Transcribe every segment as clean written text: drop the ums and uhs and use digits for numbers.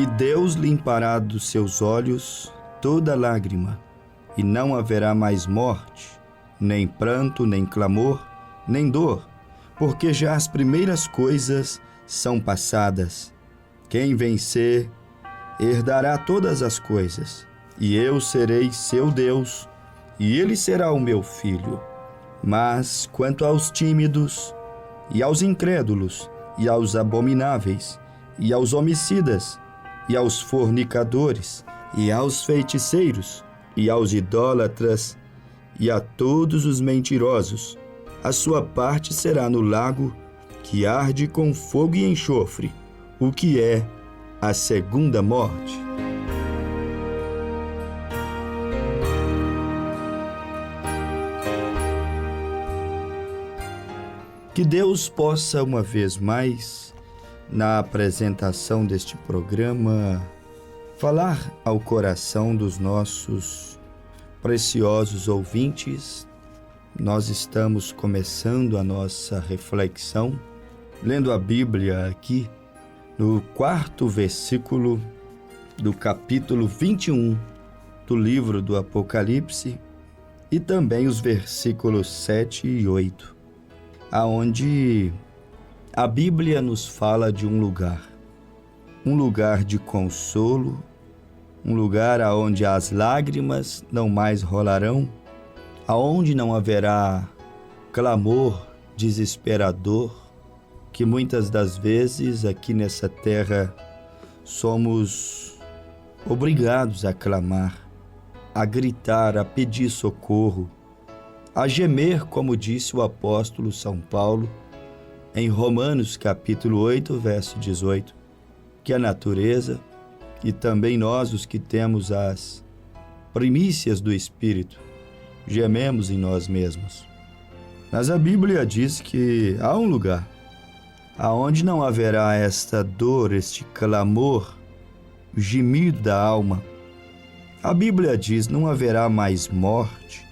E Deus limpará dos seus olhos toda lágrima, e não haverá mais morte, nem pranto, nem clamor, nem dor, porque já as primeiras coisas são passadas. Quem vencer herdará todas as coisas, e eu serei seu Deus, e ele será o meu filho. Mas quanto aos tímidos, e aos incrédulos, e aos abomináveis, e aos homicidas, e aos fornicadores, e aos feiticeiros, e aos idólatras, e a todos os mentirosos, a sua parte será no lago que arde com fogo e enxofre, o que é a segunda morte. Que Deus possa, uma vez mais, na apresentação deste programa, falar ao coração dos nossos preciosos ouvintes. Nós estamos começando a nossa reflexão, lendo a Bíblia aqui, no 4º versículo do capítulo 21 do livro do Apocalipse, e também os versículos 7 e 8, aonde a Bíblia nos fala de um lugar de consolo, um lugar aonde as lágrimas não mais rolarão, aonde não haverá clamor desesperador, que muitas das vezes aqui nessa terra somos obrigados a clamar, a gritar, a pedir socorro, a gemer, como disse o apóstolo São Paulo em Romanos capítulo 8, verso 18, que a natureza e também nós, os que temos as primícias do Espírito, gememos em nós mesmos. Mas a Bíblia diz que há um lugar aonde não haverá esta dor, este clamor, o gemido da alma. A Bíblia diz: não haverá mais morte,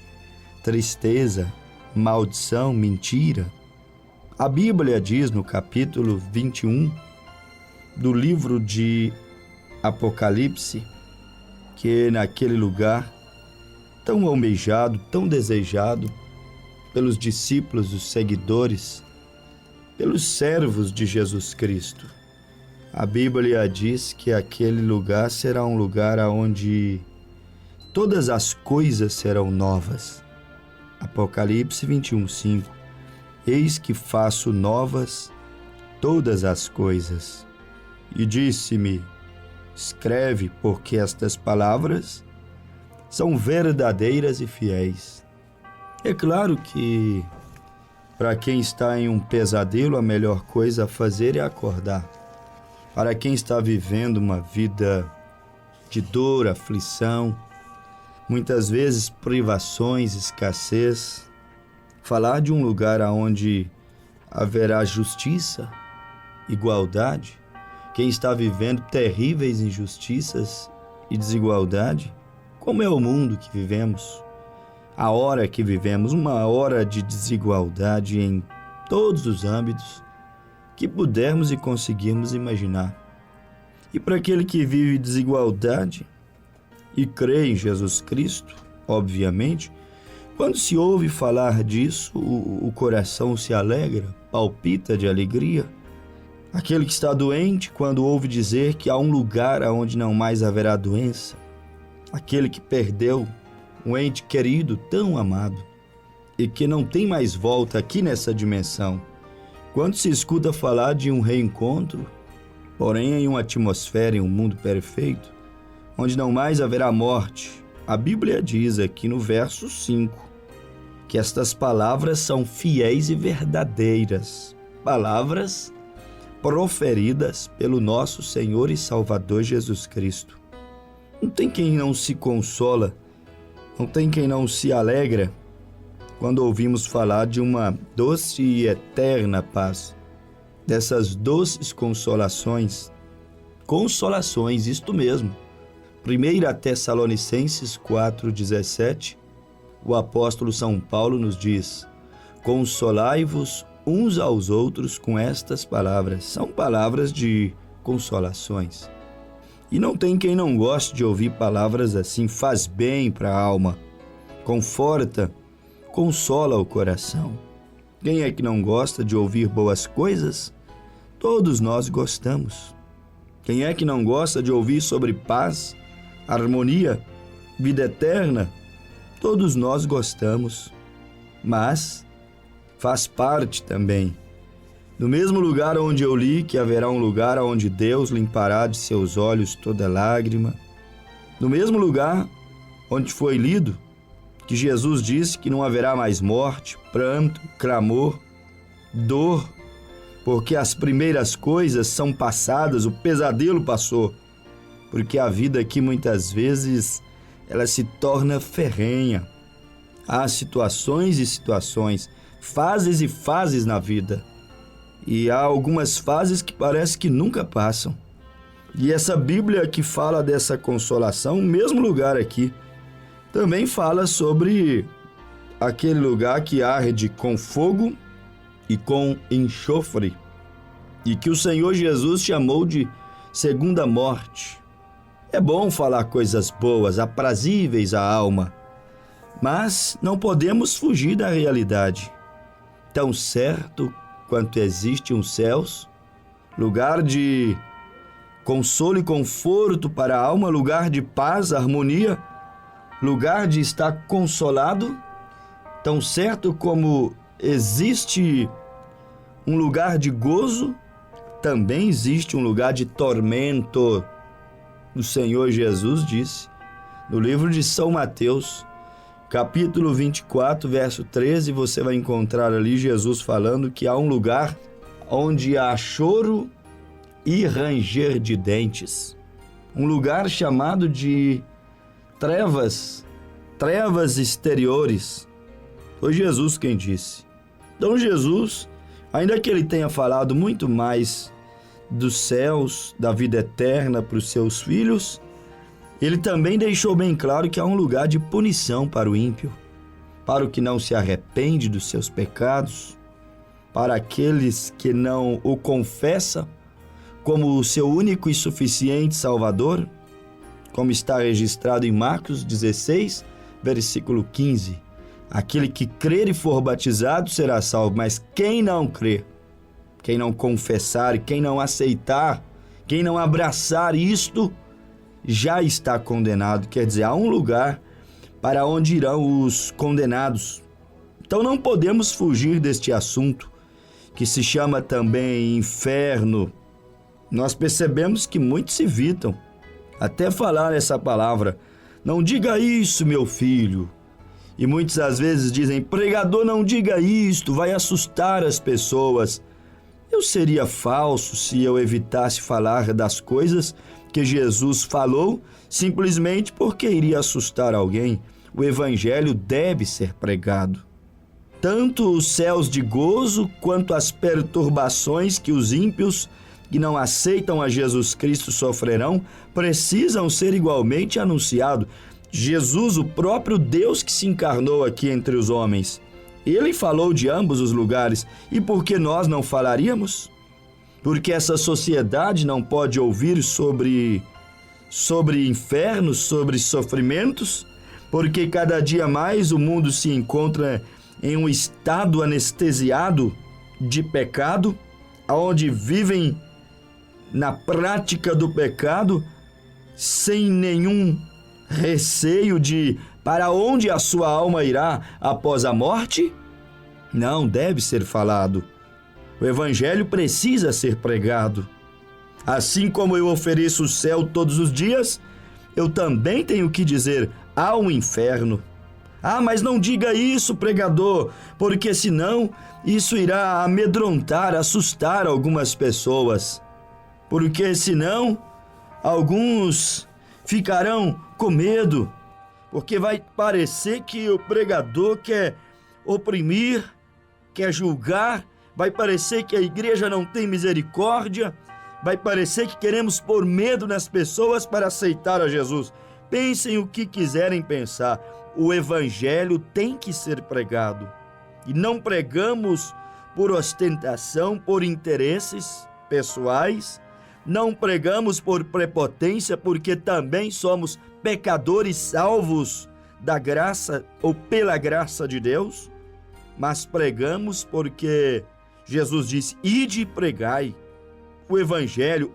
tristeza, maldição, mentira. A Bíblia diz no capítulo 21 do livro de Apocalipse que naquele lugar tão almejado, tão desejado pelos discípulos, os seguidores, pelos servos de Jesus Cristo, a Bíblia diz que aquele lugar será um lugar onde todas as coisas serão novas. Apocalipse 21:5. Eis que faço novas todas as coisas. E disse-me: escreve, porque estas palavras são verdadeiras e fiéis. É claro que para quem está em um pesadelo, a melhor coisa a fazer é acordar. Para quem está vivendo uma vida de dor, aflição, muitas vezes privações, escassez, falar de um lugar onde haverá justiça, igualdade. Quem está vivendo terríveis injustiças e desigualdade, como é o mundo que vivemos, a hora que vivemos, uma hora de desigualdade em todos os âmbitos que pudermos e conseguirmos imaginar. E para aquele que vive desigualdade e crê em Jesus Cristo, obviamente, quando se ouve falar disso, o coração se alegra, palpita de alegria. Aquele que está doente, quando ouve dizer que há um lugar onde não mais haverá doença. Aquele que perdeu um ente querido, tão amado, e que não tem mais volta aqui nessa dimensão. Quando se escuta falar de um reencontro, porém em uma atmosfera, em um mundo perfeito, onde não mais haverá morte, a Bíblia diz aqui no verso 5 que estas palavras são fiéis e verdadeiras, palavras proferidas pelo nosso Senhor e Salvador Jesus Cristo. Não tem quem não se consola, não tem quem não se alegra quando ouvimos falar de uma doce e eterna paz, dessas doces consolações, isto mesmo. 1 Tessalonicenses 4,17, o apóstolo São Paulo nos diz: consolai-vos uns aos outros com estas palavras. São palavras de consolações. E não tem quem não goste de ouvir palavras assim. Faz bem para a alma, conforta, consola o coração. Quem é que não gosta de ouvir boas coisas? Todos nós gostamos. Quem é que não gosta de ouvir sobre paz, harmonia, vida eterna? Todos nós gostamos. Mas faz parte também. No mesmo lugar onde eu li que haverá um lugar onde Deus limpará de seus olhos toda lágrima. No mesmo lugar onde foi lido que Jesus disse que não haverá mais morte, pranto, clamor, dor, porque as primeiras coisas são passadas, o pesadelo passou. Porque a vida aqui muitas vezes ela se torna ferrenha. Há situações e situações, fases e fases na vida. E há algumas fases que parece que nunca passam. E essa Bíblia que fala dessa consolação, o mesmo lugar aqui, também fala sobre aquele lugar que arde com fogo e com enxofre, e que o Senhor Jesus chamou de segunda morte. É bom falar coisas boas, aprazíveis à alma, mas não podemos fugir da realidade. Tão certo quanto existe um céus, lugar de consolo e conforto para a alma, lugar de paz, harmonia, lugar de estar consolado, tão certo como existe um lugar de gozo, também existe um lugar de tormento. O Senhor Jesus disse no livro de São Mateus, capítulo 24, verso 13, você vai encontrar ali Jesus falando que há um lugar onde há choro e ranger de dentes. Um lugar chamado de trevas exteriores. Foi Jesus quem disse. Então Jesus, ainda que ele tenha falado muito mais dos céus, da vida eterna para os seus filhos, ele também deixou bem claro que há um lugar de punição para o ímpio, para o que não se arrepende dos seus pecados, para aqueles que não o confessam como o seu único e suficiente Salvador, como está registrado em Marcos 16, versículo 15. Aquele que crer e for batizado será salvo, mas quem não crer, quem não confessar, quem não aceitar, quem não abraçar isto, já está condenado. Quer dizer, há um lugar para onde irão os condenados. Então não podemos fugir deste assunto, que se chama também inferno. Nós percebemos que muitos se evitam até falar essa palavra. Não diga isso, meu filho. E muitos às vezes dizem, pregador, não diga isto, vai assustar as pessoas. Eu seria falso se eu evitasse falar das coisas que Jesus falou simplesmente porque iria assustar alguém. O evangelho deve ser pregado. Tanto os céus de gozo quanto as perturbações que os ímpios que não aceitam a Jesus Cristo sofrerão, precisam ser igualmente anunciados. Jesus, o próprio Deus que se encarnou aqui entre os homens, ele falou de ambos os lugares. E por que nós não falaríamos? Porque essa sociedade não pode ouvir sobre infernos, sobre sofrimentos, porque cada dia mais o mundo se encontra em um estado anestesiado de pecado, onde vivem na prática do pecado, sem nenhum receio de para onde a sua alma irá após a morte? Não, deve ser falado. O evangelho precisa ser pregado. Assim como eu ofereço o céu todos os dias, eu também tenho que dizer, há um inferno. Ah, mas não diga isso, pregador, porque senão isso irá amedrontar, assustar algumas pessoas. Porque senão alguns ficarão com medo, porque vai parecer que o pregador quer oprimir, quer julgar, vai parecer que a igreja não tem misericórdia, vai parecer que queremos pôr medo nas pessoas para aceitar a Jesus. Pensem o que quiserem pensar, o evangelho tem que ser pregado. E não pregamos por ostentação, por interesses pessoais, Não pregamos por prepotência, porque também somos pecadores salvos da graça ou pela graça de Deus, mas pregamos porque Jesus disse: ide e pregai o evangelho,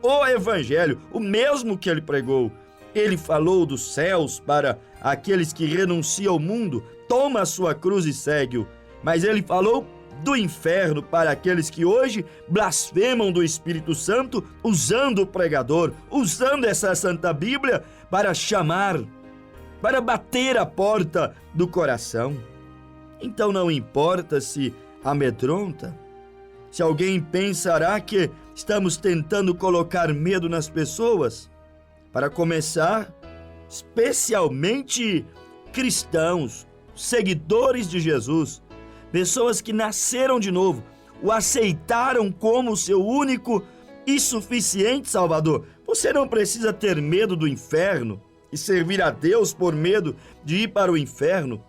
o mesmo que ele pregou. Ele falou dos céus para aqueles que renunciam ao mundo, toma a sua cruz e segue-o. Mas ele falou do inferno para aqueles que hoje blasfemam do Espírito Santo, usando o pregador, usando essa Santa Bíblia para chamar, para bater a porta do coração. Então não importa se amedronta, se alguém pensará que estamos tentando colocar medo nas pessoas. Para começar, especialmente cristãos, seguidores de Jesus, pessoas que nasceram de novo, o aceitaram como seu único e suficiente Salvador. Você não precisa ter medo do inferno e servir a Deus por medo de ir para o inferno.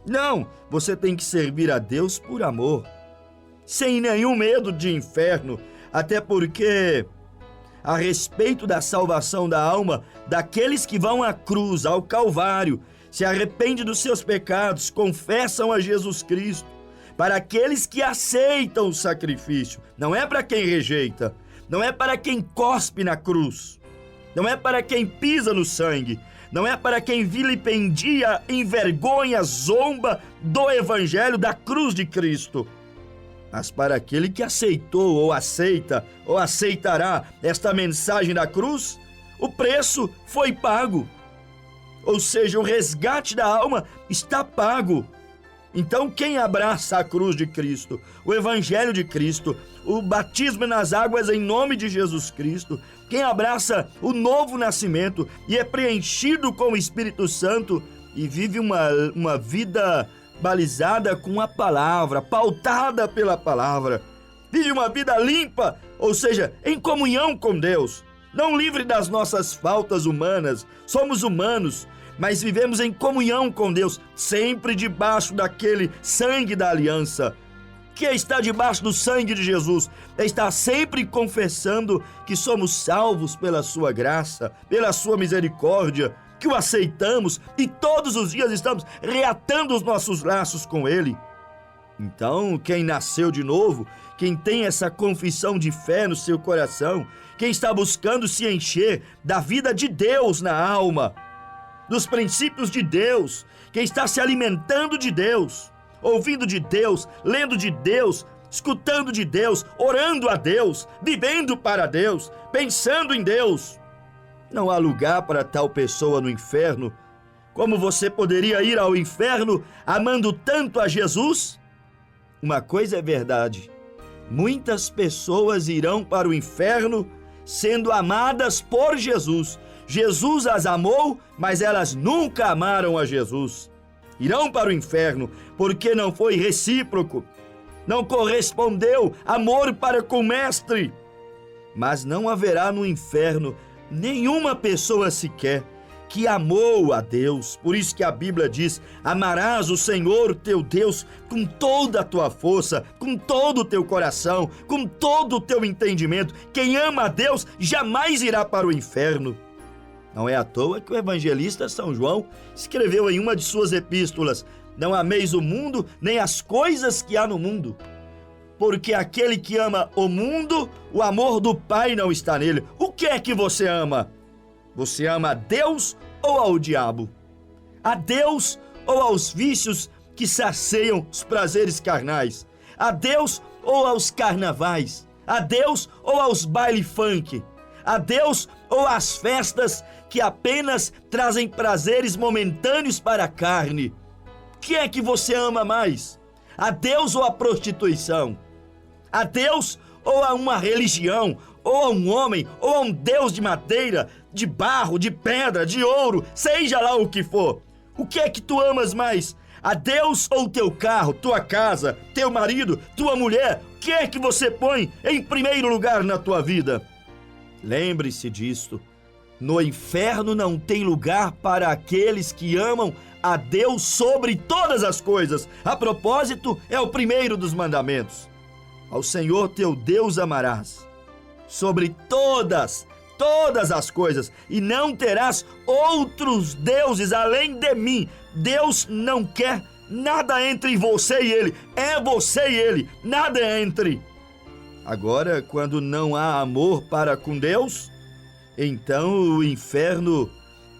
Não, você tem que servir a Deus por amor, sem nenhum medo de inferno, até porque, a respeito da salvação da alma daqueles que vão à cruz, ao Calvário, se arrependem dos seus pecados, confessam a Jesus Cristo, para aqueles que aceitam o sacrifício, não é para quem rejeita, não é para quem cospe na cruz, não é para quem pisa no sangue, não é para quem vilipendia, envergonha, zomba do Evangelho da cruz de Cristo, mas para aquele que aceitou ou aceita ou aceitará esta mensagem da cruz, o preço foi pago. Ou seja, o resgate da alma está pago. Então, quem abraça a cruz de Cristo, o Evangelho de Cristo, o batismo nas águas em nome de Jesus Cristo, quem abraça o novo nascimento e é preenchido com o Espírito Santo e vive uma vida balizada com a palavra, pautada pela palavra, vive uma vida limpa, ou seja, em comunhão com Deus, não livre das nossas faltas humanas. Somos humanos, mas vivemos em comunhão com Deus, sempre debaixo daquele sangue da aliança. Que está debaixo do sangue de Jesus, está sempre confessando que somos salvos pela sua graça, pela sua misericórdia, que o aceitamos e todos os dias estamos reatando os nossos laços com Ele. Então, quem nasceu de novo, quem tem essa confissão de fé no seu coração, quem está buscando se encher da vida de Deus na alma, dos princípios de Deus, quem está se alimentando de Deus, ouvindo de Deus, lendo de Deus, escutando de Deus, orando a Deus, vivendo para Deus, pensando em Deus, não há lugar para tal pessoa no inferno. Como você poderia ir ao inferno amando tanto a Jesus? Uma coisa é verdade: muitas pessoas irão para o inferno sendo amadas por Jesus. Jesus as amou, mas elas nunca amaram a Jesus. Irão para o inferno porque não foi recíproco, não correspondeu amor para com o Mestre. Mas não haverá no inferno nenhuma pessoa sequer que amou a Deus. Por isso que a Bíblia diz: amarás o Senhor teu Deus com toda a tua força, com todo o teu coração, com todo o teu entendimento. Quem ama a Deus jamais irá para o inferno. Não é à toa que o evangelista São João escreveu em uma de suas epístolas: não ameis o mundo, nem as coisas que há no mundo. Porque aquele que ama o mundo, o amor do Pai não está nele. O que é que você ama? Você ama a Deus ou ao diabo? A Deus ou aos vícios que saceiam os prazeres carnais? A Deus ou aos carnavais? A Deus ou aos baile funk? A Deus ou às festas que apenas trazem prazeres momentâneos para a carne? O que é que você ama mais? A Deus ou a prostituição? A Deus ou a uma religião, ou a um homem, ou a um Deus de madeira, de barro, de pedra, de ouro, seja lá o que for? O que é que tu amas mais? A Deus ou teu carro, tua casa, teu marido, tua mulher? O que é que você põe em primeiro lugar na tua vida? Lembre-se disto: no inferno não tem lugar para aqueles que amam a Deus sobre todas as coisas. A propósito, é o primeiro dos mandamentos: ao Senhor teu Deus amarás. sobre todas as coisas, e não terás outros deuses além de mim. Deus não quer nada entre você e ele, é você e ele, nada entre. Agora, quando não há amor para com Deus, então o inferno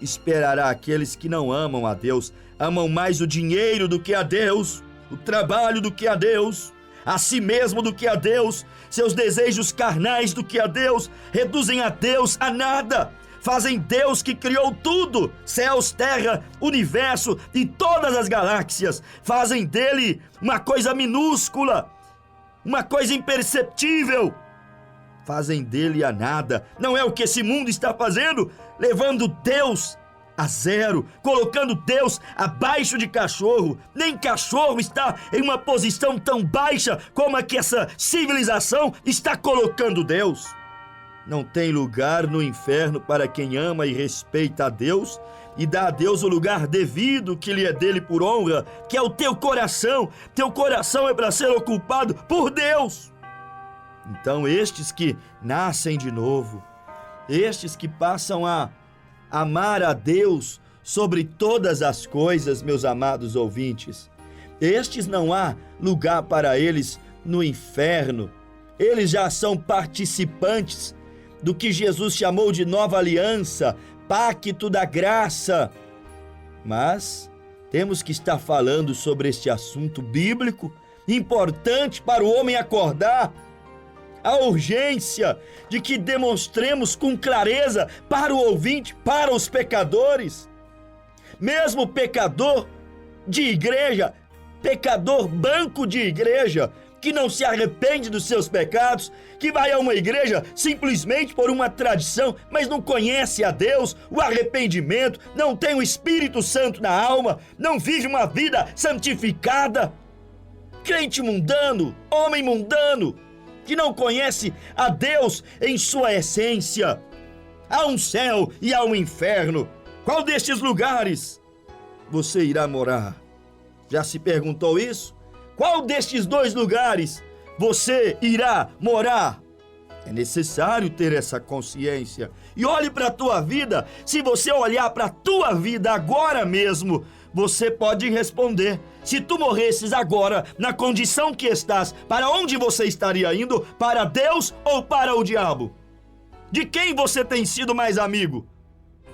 esperará aqueles que não amam a Deus, amam mais o dinheiro do que a Deus, o trabalho do que a Deus, a si mesmo do que a Deus, seus desejos carnais do que a Deus, reduzem a Deus a nada, fazem Deus que criou tudo, céus, terra, universo e todas as galáxias, fazem dele uma coisa minúscula, uma coisa imperceptível, fazem dele a nada. Não é o que esse mundo está fazendo, levando Deus a zero, colocando Deus abaixo de cachorro. Nem cachorro está em uma posição tão baixa como a que essa civilização está colocando Deus. Não tem lugar no inferno para quem ama e respeita a Deus e dá a Deus o lugar devido que lhe é dele por honra, que é o teu coração. Teu coração é para ser ocupado por Deus. Então estes que nascem de novo, estes que passam a amar a Deus sobre todas as coisas, meus amados ouvintes, estes não há lugar para eles no inferno. Eles já são participantes do que Jesus chamou de nova aliança, pacto da graça. Mas temos que estar falando sobre este assunto bíblico, importante para o homem acordar. A urgência de que demonstremos com clareza para o ouvinte, para os pecadores. Mesmo pecador de igreja, pecador banco de igreja, que não se arrepende dos seus pecados, que vai a uma igreja simplesmente por uma tradição, mas não conhece a Deus, o arrependimento, não tem o Espírito Santo na alma, não vive uma vida santificada. Crente mundano, homem mundano, que não conhece a Deus em sua essência. Há um céu e há um inferno. Qual destes lugares você irá morar? Já se perguntou isso? Qual destes dois lugares você irá morar? É necessário ter essa consciência. E olhe para a tua vida. Se você olhar para a tua vida agora mesmo, você pode responder. Se tu morresses agora, na condição que estás, para onde você estaria indo? Para Deus ou para o diabo? De quem você tem sido mais amigo?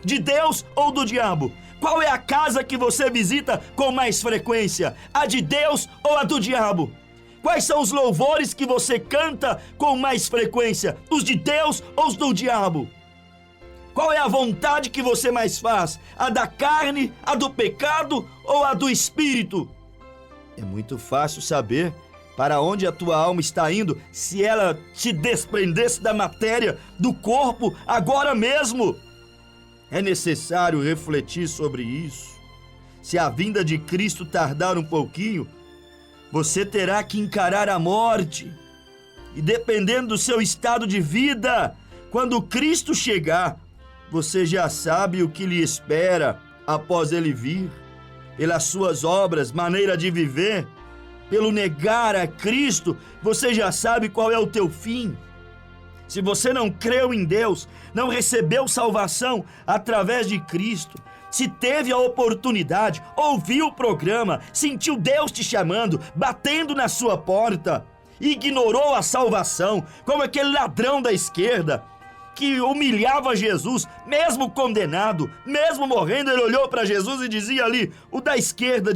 De Deus ou do diabo? Qual é a casa que você visita com mais frequência? A de Deus ou a do diabo? Quais são os louvores que você canta com mais frequência? Os de Deus ou os do diabo? Qual é a vontade que você mais faz? A da carne, a do pecado ou a do espírito? É muito fácil saber para onde a tua alma está indo se ela se desprendesse da matéria, do corpo, agora mesmo. É necessário refletir sobre isso. Se a vinda de Cristo tardar um pouquinho, você terá que encarar a morte. E dependendo do seu estado de vida, quando Cristo chegar, você já sabe o que lhe espera após ele vir. Pelas suas obras, maneira de viver, pelo negar a Cristo, você já sabe qual é o teu fim. Se você não creu em Deus, não recebeu salvação através de Cristo, se teve a oportunidade, ouviu o programa, sentiu Deus te chamando, batendo na sua porta, ignorou a salvação, como aquele ladrão da esquerda, que humilhava Jesus, mesmo condenado, mesmo morrendo, ele olhou para Jesus e dizia ali, o da esquerda,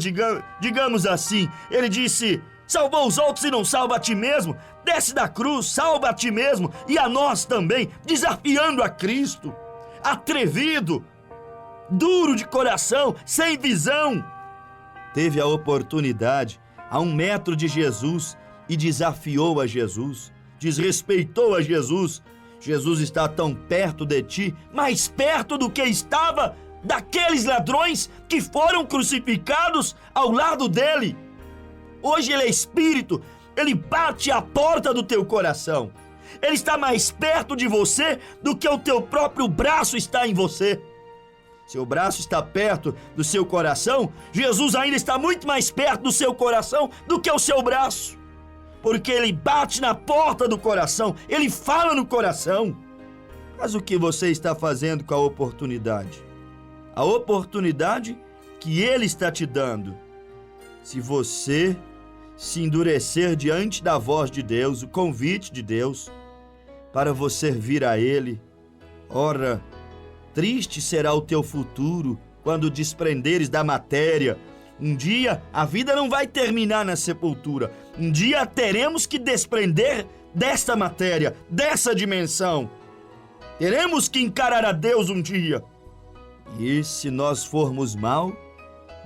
digamos assim, ele disse, salvou os outros e não salva a ti mesmo, desce da cruz, salva a ti mesmo e a nós também, desafiando a Cristo, atrevido, duro de coração, sem visão, teve a oportunidade a 1 metro de Jesus e desafiou a Jesus, desrespeitou a Jesus. Jesus está tão perto de ti, mais perto do que estava daqueles ladrões que foram crucificados ao lado dele. Hoje ele é Espírito, ele bate à porta do teu coração. Ele está mais perto de você do que o teu próprio braço está em você. Seu braço está perto do seu coração, Jesus ainda está muito mais perto do seu coração do que o seu braço. porque Ele bate na porta do coração, Ele fala no coração. Mas o que você está fazendo com a oportunidade? A oportunidade que Ele está te dando. Se você se endurecer diante da voz de Deus, o convite de Deus, para você vir a Ele, ora, triste será o teu futuro quando desprenderes da matéria. Um dia a vida não vai terminar na sepultura. Um dia teremos que desprender desta matéria, dessa dimensão. Teremos que encarar a Deus um dia. E se nós formos mal,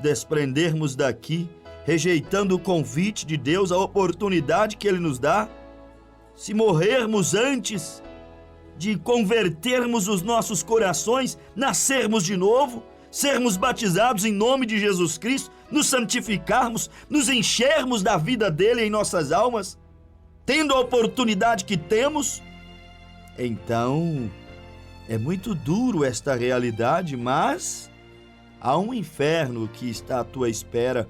desprendermos daqui, rejeitando o convite de Deus, a oportunidade que Ele nos dá, se morrermos antes de convertermos os nossos corações, nascermos de novo, sermos batizados em nome de Jesus Cristo, nos santificarmos, nos enchermos da vida dele em nossas almas, tendo a oportunidade que temos, então é muito duro esta realidade, mas há um inferno que está à tua espera.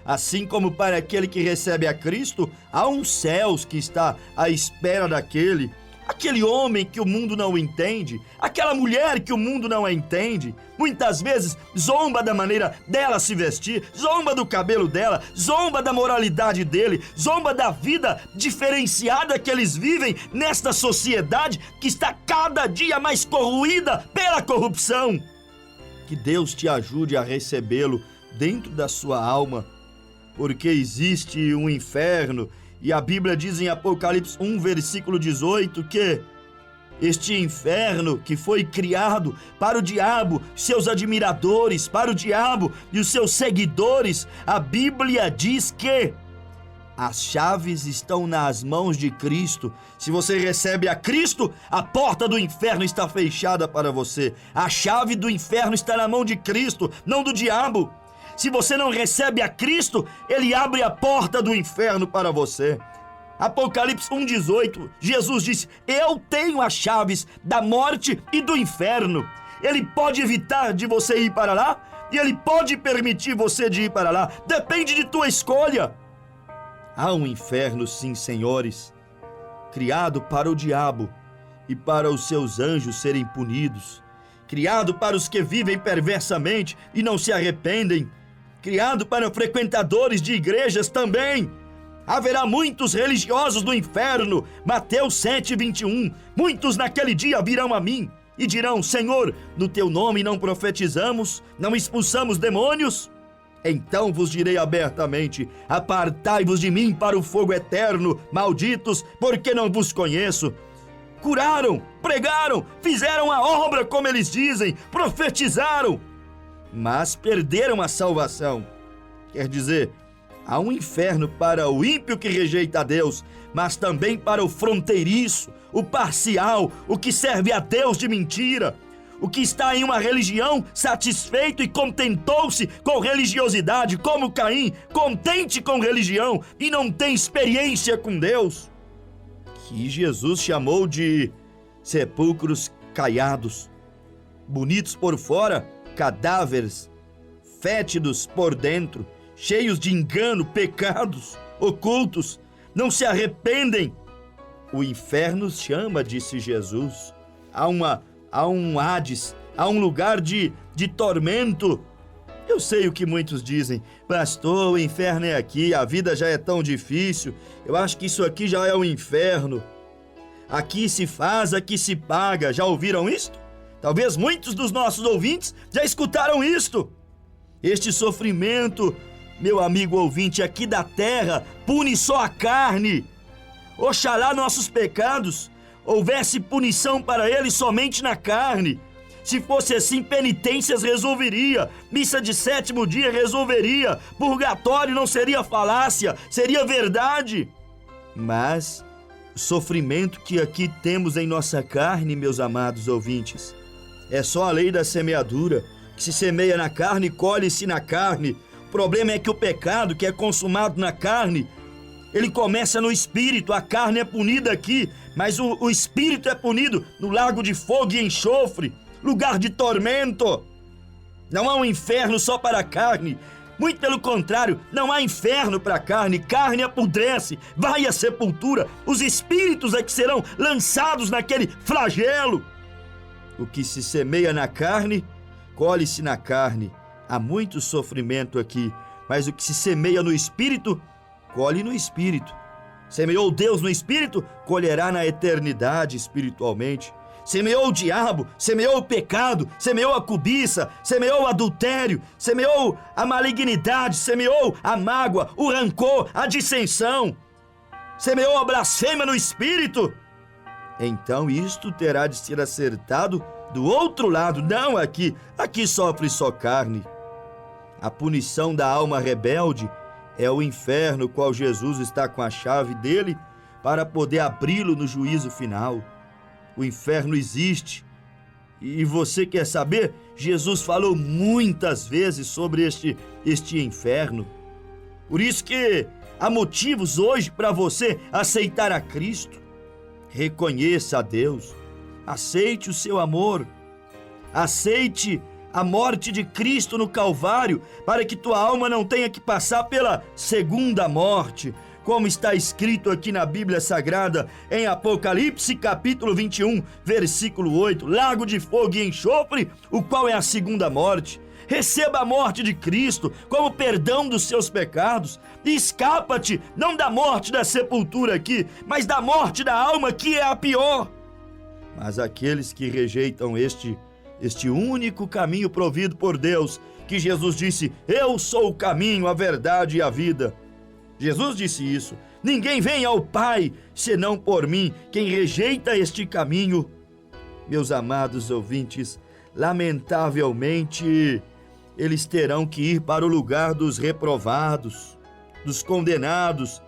Assim como para aquele que recebe a Cristo, há um céus que está à espera daquele. Aquele homem que o mundo não entende, aquela mulher que o mundo não a entende, muitas vezes zomba da maneira dela se vestir, zomba do cabelo dela, zomba da moralidade dele, zomba da vida diferenciada que eles vivem nesta sociedade que está cada dia mais corroída pela corrupção. Que Deus te ajude a recebê-lo dentro da sua alma, porque existe um inferno. E a Bíblia diz em Apocalipse 1, versículo 18, que este inferno que foi criado para o diabo, seus admiradores, para o diabo e os seus seguidores, a Bíblia diz que as chaves estão nas mãos de Cristo. Se você recebe a Cristo, a porta do inferno está fechada para você. A chave do inferno está na mão de Cristo, não do diabo. Se você não recebe a Cristo, Ele abre a porta do inferno para você. Apocalipse 1,18, Jesus disse: eu tenho as chaves da morte e do inferno. Ele pode evitar de você ir para lá e Ele pode permitir você de ir para lá. Depende de tua escolha. Há um inferno, sim, senhores, criado para o diabo e para os seus anjos serem punidos. Criado para os que vivem perversamente e não se arrependem. Criado para frequentadores de igrejas também. Haverá muitos religiosos no inferno. Mateus 7:21. Muitos naquele dia virão a mim e dirão: Senhor, no teu nome não profetizamos, não expulsamos demônios? Então vos direi abertamente: apartai-vos de mim para o fogo eterno, malditos, porque não vos conheço. Curaram, pregaram, fizeram a obra como eles dizem, profetizaram, mas perderam a salvação. Quer dizer, há um inferno para o ímpio que rejeita a Deus, mas também para o fronteiriço, o parcial, o que serve a Deus de mentira, o que está em uma religião satisfeito e contentou-se com religiosidade, como Caim, contente com religião e não tem experiência com Deus, que Jesus chamou de sepulcros caiados, bonitos por fora, cadáveres fétidos por dentro, cheios de engano, pecados ocultos, não se arrependem. O inferno chama, disse Jesus. Há um Hades, há um lugar de tormento. Eu sei o que muitos dizem: pastor, o inferno é aqui, a vida já é tão difícil, eu acho que isso aqui já é o inferno. Aqui se faz, aqui se paga. Já ouviram isto? Talvez muitos dos nossos ouvintes já escutaram isto. Este sofrimento, meu amigo ouvinte, aqui da terra, pune só a carne. Oxalá nossos pecados houvesse punição para eles somente na carne. Se fosse assim, penitências resolveria, missa de sétimo dia resolveria, purgatório não seria falácia, seria verdade. Mas o sofrimento que aqui temos em nossa carne, meus amados ouvintes, é só a lei da semeadura, que se semeia na carne, colhe-se na carne. O problema é que o pecado que é consumado na carne, ele começa no espírito. A carne é punida aqui, mas o espírito é punido no lago de fogo e enxofre, lugar de tormento. Não há um inferno só para a carne. Muito pelo contrário, não há inferno para a carne, carne apodrece, vai à sepultura, os espíritos é que serão lançados naquele flagelo. O que se semeia na carne, colhe-se na carne. Há muito sofrimento aqui, mas o que se semeia no espírito, colhe no espírito. Semeou Deus no espírito, colherá na eternidade espiritualmente. Semeou o diabo, semeou o pecado, semeou a cobiça, semeou o adultério, semeou a malignidade, semeou a mágoa, o rancor, a dissensão, semeou a blasfêmia no espírito. Então isto terá de ser acertado do outro lado, não aqui. Aqui sofre só carne. A punição da alma rebelde é o inferno, qual Jesus está com a chave dele para poder abri-lo no juízo final. O inferno existe. E você quer saber? Jesus falou muitas vezes sobre este inferno. Por isso que há motivos hoje para você aceitar a Cristo. Reconheça a Deus. Aceite o seu amor. Aceite a morte de Cristo no Calvário, para que tua alma não tenha que passar pela segunda morte, como está escrito aqui na Bíblia Sagrada, em Apocalipse capítulo 21, versículo 8, lago de fogo e enxofre, o qual é a segunda morte. Receba a morte de Cristo como perdão dos seus pecados e escapa-te não da morte da sepultura aqui, mas da morte da alma, que é a pior. Mas aqueles que rejeitam este único caminho provido por Deus, que Jesus disse, eu sou o caminho, a verdade e a vida. Jesus disse isso, ninguém vem ao Pai senão por mim. Quem rejeita este caminho, meus amados ouvintes, lamentavelmente, eles terão que ir para o lugar dos reprovados, dos condenados,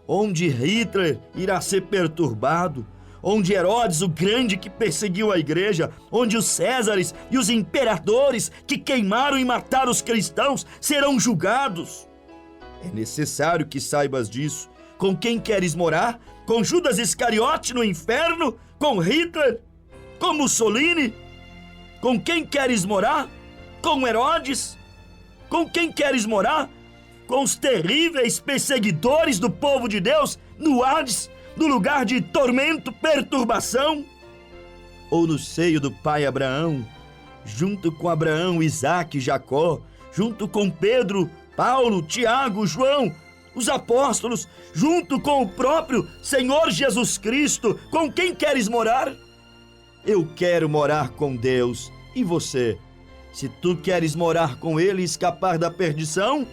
onde Hitler irá ser perturbado, onde Herodes, o grande que perseguiu a igreja, onde os Césares e os imperadores que queimaram e mataram os cristãos serão julgados. É necessário que saibas disso. Com quem queres morar? Com Judas Iscariote no inferno? Com Hitler? Com Mussolini? Com quem queres morar? Com Herodes? Com quem queres morar? Com os terríveis perseguidores do povo de Deus no Hades, no lugar de tormento, perturbação? Ou no seio do pai Abraão, junto com Abraão, Isaque e Jacó, junto com Pedro, Paulo, Tiago, João, os apóstolos, junto com o próprio Senhor Jesus Cristo? Com quem queres morar? Eu quero morar com Deus. E você? Se tu queres morar com Ele e escapar da perdição,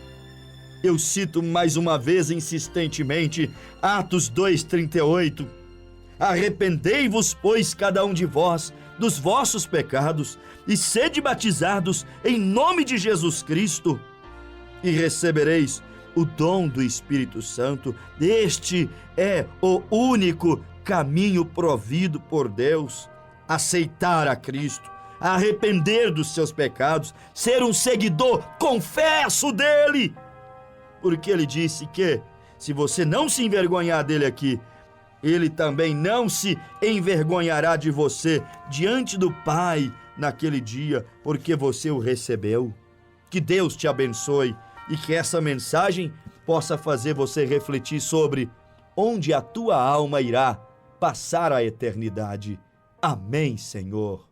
eu cito mais uma vez insistentemente Atos 2:38. Arrependei-vos, pois, cada um de vós, dos vossos pecados, e sede batizados em nome de Jesus Cristo, e recebereis o dom do Espírito Santo. Este é o único caminho provido por Deus. Aceitar a Cristo, arrepender dos seus pecados, ser um seguidor confesso dele. Porque ele disse que, se você não se envergonhar dele aqui, ele também não se envergonhará de você diante do Pai naquele dia, porque você o recebeu. Que Deus te abençoe e que essa mensagem possa fazer você refletir sobre onde a tua alma irá passar a eternidade. Amém, Senhor.